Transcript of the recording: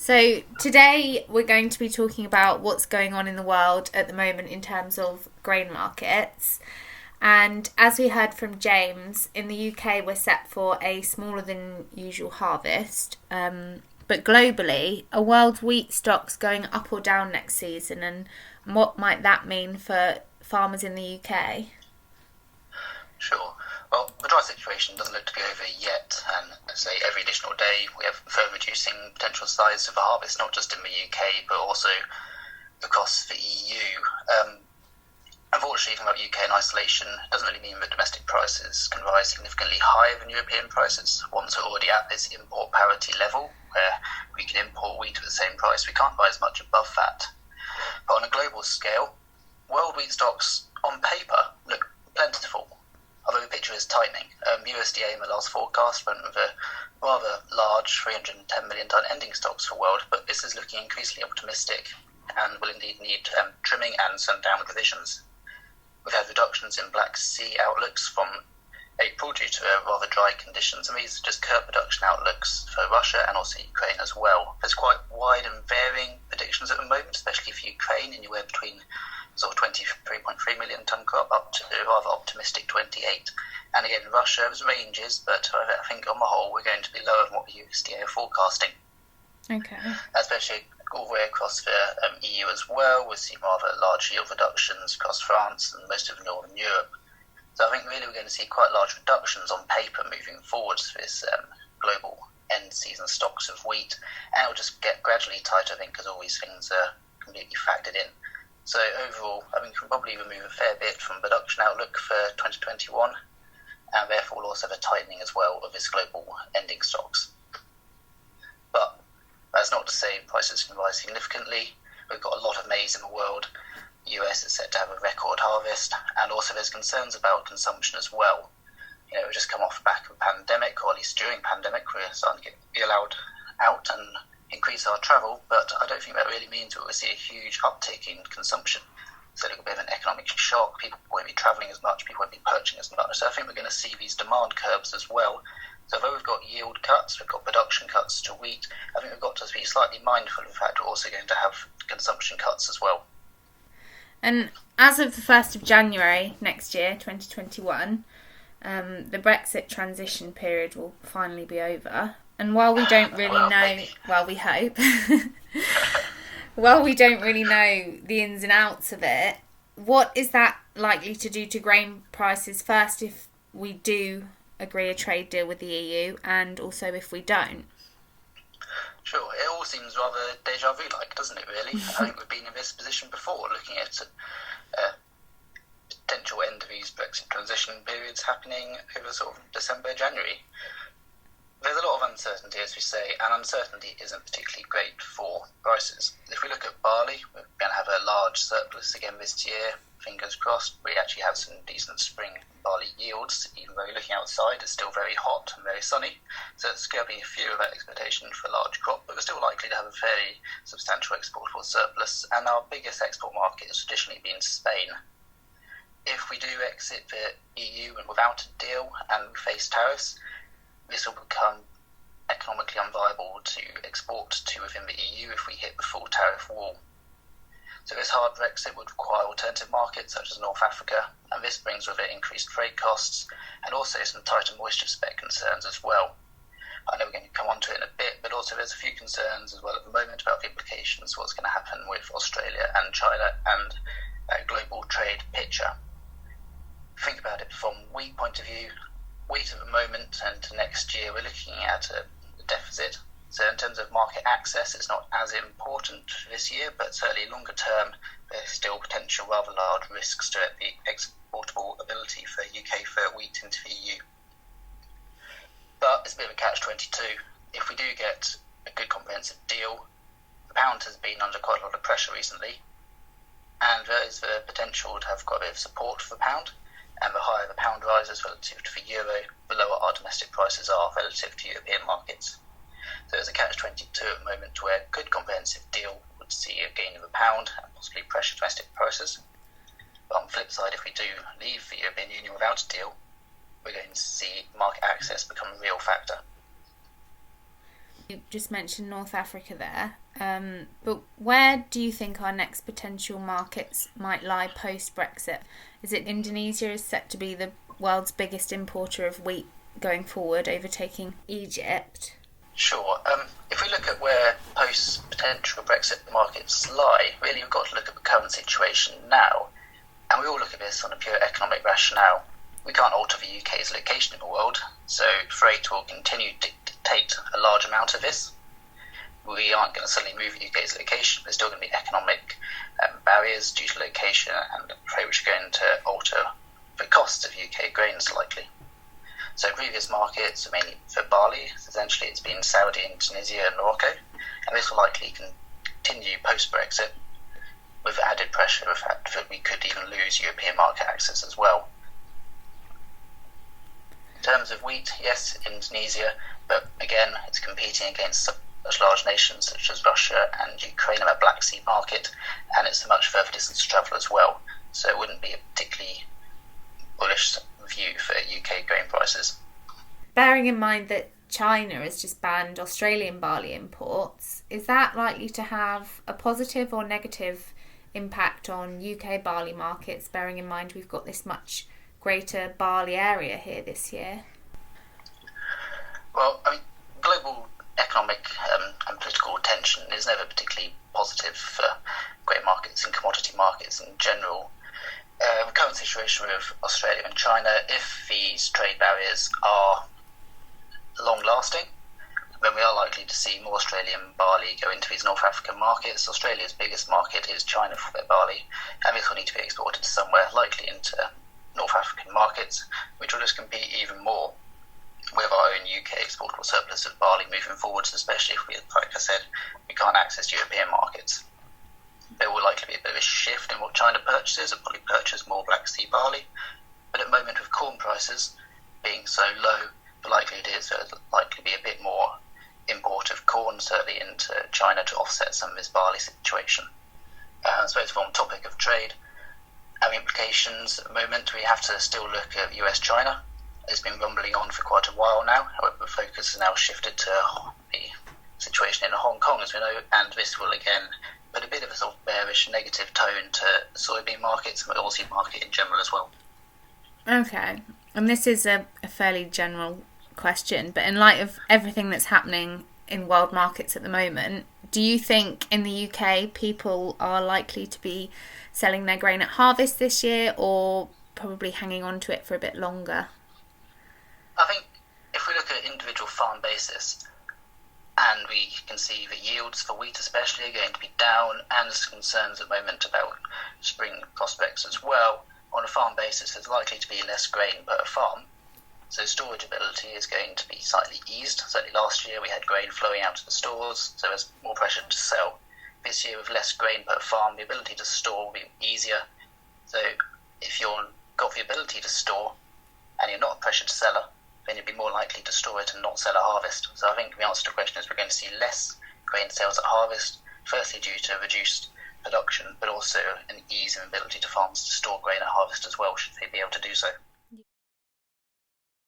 So today we're going to be talking about what's going on in the world at the moment in terms of grain markets. And as we heard from James, in the UK we're set for a smaller than usual harvest. But globally, are world wheat stocks going up or down next season? And what might that mean for farmers in the UK? Sure. Well, the dry situation doesn't look to be over yet, and as I say, every additional day we have further reducing potential size of the harvest, not just in the UK, but also across the EU. Unfortunately, even about UK in isolation doesn't really mean that domestic prices can rise significantly higher than European prices once we're already at this import parity level, where we can import wheat at the same price. We can't rise much above that. But on a global scale, world wheat stocks on paper look plentiful, although the picture is tightening. USDA in the last forecast went with a rather large 310 million tonne ending stocks for world, but this is looking increasingly optimistic and will indeed need trimming and some downward revisions. We've had reductions in Black Sea outlooks from April due to rather dry conditions, and these are just current production outlooks for Russia and also Ukraine as well. There's quite wide and varying predictions at the moment, especially for Ukraine, anywhere between sort of 23.3 million tonne crop up to a rather optimistic 28. And again, Russia, there's ranges, but I think on the whole we're going to be lower than what the USDA are forecasting. Okay. Especially all the way across the EU as well. We're seeing rather large yield reductions across France and most of Northern Europe. So I think really we're going to see quite large reductions on paper moving forward for this global end season stocks of wheat, and it'll just get gradually tighter, I think, because all these things are completely factored in. So overall, I think we can probably remove a fair bit from production outlook for 2021, and therefore we'll also have a tightening as well of this global ending stocks. But that's not to say prices can rise significantly. We've got a lot of maize in the world. The US is set to have a record harvest, and also there's concerns about consumption as well. We've just come off the back of a pandemic, or at least during pandemic, we're starting to be allowed out and increase our travel, but I don't think that really means that we'll see a huge uptick in consumption. So a little bit of an economic shock. People won't be travelling as much, people won't be purchasing as much. So I think we're going to see these demand curves as well. So although we've got yield cuts, we've got production cuts to wheat, I think we've got to be slightly mindful of the fact we're also going to have consumption cuts as well. And as of the 1st of January next year, 2021, the Brexit transition period will finally be over. And while we don't really know, maybe. Well, we hope, while we don't really know the ins and outs of it, what is that likely to do to grain prices first if we do agree a trade deal with the EU, and also if we don't? Sure, it all seems rather deja vu-like, doesn't it, really? I think we've been in this position before, looking at potential end of these Brexit transition periods happening over sort of December, January. There's a lot of uncertainty, as we say, and uncertainty isn't particularly great for prices. If we look at barley, we're going to have a large surplus again this year, fingers crossed. We actually have some decent spring barley yields, even though looking outside it's still very hot and very sunny, so it's going to be a fear of that expectation for a large crop, but we're still likely to have a fairly substantial exportable surplus, and our biggest export market has traditionally been Spain. If we do exit the EU and without a deal and face tariffs, this will become economically unviable to export to within the EU if we hit the full tariff wall. So this hard Brexit would require alternative markets such as North Africa, and this brings with it increased freight costs and also some tighter moisture spec concerns as well. I know we're going to come on to it in a bit, but also there's a few concerns as well at the moment about the implications of what's going to happen with Australia and China and that global trade picture. Think about it from wheat point of view. Wheat at the moment and to next year, we're looking at a deficit. So in terms of market access, it's not as important this year, but certainly longer term, there's still potential rather large risks to the exportable ability for UK fir wheat into the EU. But it's a bit of a catch-22. If we do get a good comprehensive deal, the pound has been under quite a lot of pressure recently, and there is the potential to have quite a bit of support for the pound. And the higher the pound rises relative to the euro, the lower our domestic prices are relative to European markets. So there's a catch-22 at the moment where a good comprehensive deal would see a gain of the pound and possibly pressure domestic prices. But on the flip side, if we do leave the European Union without a deal, we're going to see market access become a real factor. You just mentioned North Africa there, but where do you think our next potential markets might lie post-Brexit? Is it Indonesia is set to be the world's biggest importer of wheat going forward, overtaking Egypt? Sure. If we look at where post-potential Brexit markets lie, really we've got to look at the current situation now. And we all look at this on a pure economic rationale. We can't alter the UK's location in the world, so freight will continue to dictate a large amount of this. We aren't going to suddenly move the UK's location. There's still going to be economic barriers due to location and freight which are going to alter the cost of UK grains likely. So previous markets are mainly for barley. Essentially it's been Saudi, Tunisia and Morocco, and this will likely continue post-Brexit with added pressure of the fact that we could even lose European market access as well. In terms of wheat, yes, Indonesia, but again, it's competing against such large nations such as Russia and Ukraine in a Black Sea market, and it's a much further distance to travel as well, so it wouldn't be a particularly bullish view for UK grain prices. Bearing in mind that China has just banned Australian barley imports, is that likely to have a positive or negative impact on UK barley markets, bearing in mind we've got this much greater barley area here this year? Well, I mean, global economic and political tension is never particularly positive for grain markets and commodity markets in general. The current situation with Australia and China, if these trade barriers are long-lasting, then we are likely to see more Australian barley go into these North African markets. Australia's biggest market is China for their barley, and this will need to be exported somewhere, likely into North African markets, which will just compete even more with our own UK exportable surplus of barley moving forwards, especially if we, like I said, we can't access European markets. There will likely be a bit of a shift in what China purchases. It'll probably purchase more Black Sea barley, but at the moment with corn prices being so low, the likelihood is there'll likely be a bit more import of corn, certainly into China, to offset some of this barley situation. I suppose on the topic of trade and implications, at the moment we have to still look at US-China. It's been rumbling on for quite a while now, however the focus has now shifted to the situation in Hong Kong, as we know, and this will again put a bit of a sort of bearish negative tone to soybean markets and the oilseed market in general as well. Okay, and this is a fairly general question, but in light of everything that's happening in world markets at the moment, do you think in the UK people are likely to be selling their grain at harvest this year, or probably hanging on to it for a bit longer? I think if we look at individual farm basis, and we can see that yields for wheat especially are going to be down, and there's concerns at the moment about spring prospects as well, on a farm basis there's likely to be less grain per farm. So storage ability is going to be slightly eased. Certainly last year we had grain flowing out of the stores, so there's more pressure to sell. This year with less grain per farm, the ability to store will be easier. So if you've got the ability to store and you're not a pressured seller, then you'd be more likely to store it and not sell at harvest. So I think the answer to the question is we're going to see less grain sales at harvest, firstly due to reduced production, but also an ease in ability to farmers to store grain at harvest as well, should they be able to do so.